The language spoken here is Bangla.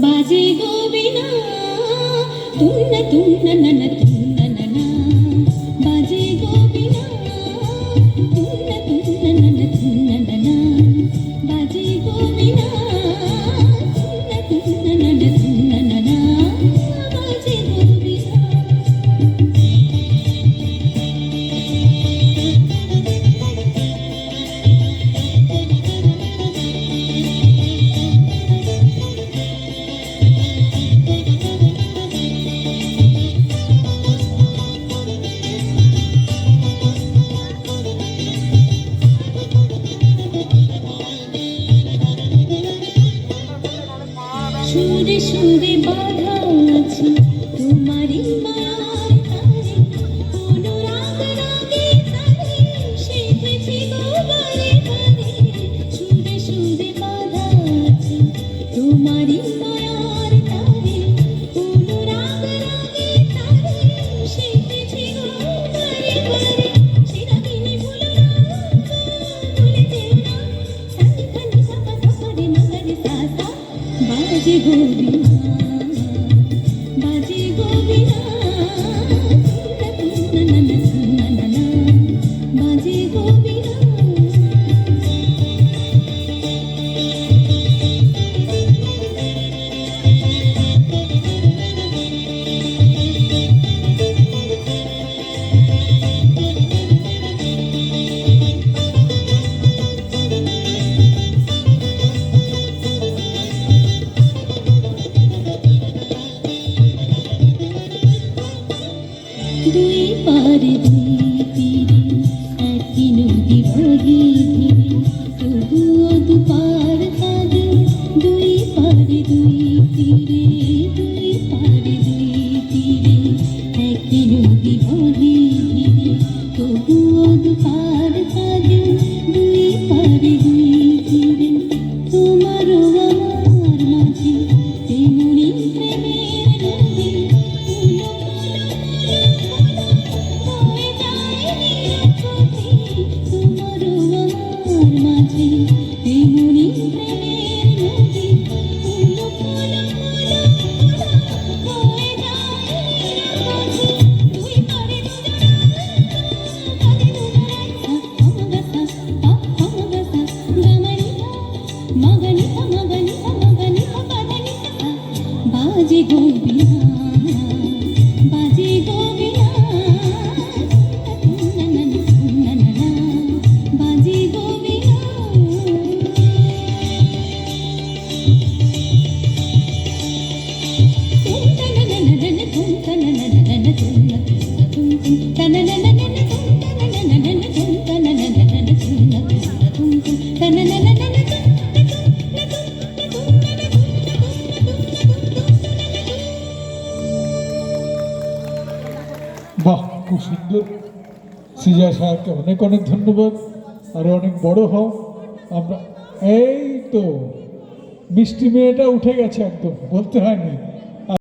बाजे गोविना तुन्ना तुन्ना नना तुन्ना नना बाजे गोविना तुन्ना तुन्ना नना तुन्ना नना बाजे गोविना तुन्ना तुन्ना नना तुन्ना नना बाजे गोविना সুরে সুরে বাধা আছে তোমারই মায়ার তারে কোনো রাগ রাগে তারে সেজেছি গো বারে বারে সুরে সুরে বাধা আছে তোমারই মায়ার তারে কোনো রাগ রাগে তারে সেজেছি গো বারে বারে সেরাগিনী ভুলো না ভুলে যেও না সানি খানি সাপা সাপারে মগরে সাসা बाजे गोविना बाजे गोविना तुन्ना तुन्ना नना नना बाजे गोविना দুই পারে দুই তীরে একই নদী বহে ধীরে তবুও দুপার কাঁদে দুই পারে দুই তীরে দুই পারে দুই তীরে একই নদী বহে ধীরে তবুও দুপার কাঁদে দুই পারে দুই তীরে তোমারও আমার মাঝে তেমনি প্রেমের নদী बाजे गोविना बाजे गोविना तुन्ना नना तुन्ना नना बाजे गोविना तुन्ना नना नना तुन्ना नना नना तुन्ना तुन्ना नना नना तुन्ना नना नना तुन्ना नना नना तुन्ना तुन्ना नना नना বাহ, খুব সুন্দর। সিজা সাহেবকে অনেক অনেক ধন্যবাদ। আরো অনেক বড় হও। আমরা এই তো মিষ্টি মেয়েটা উঠে গেছে, একদম বলতে হয়নি।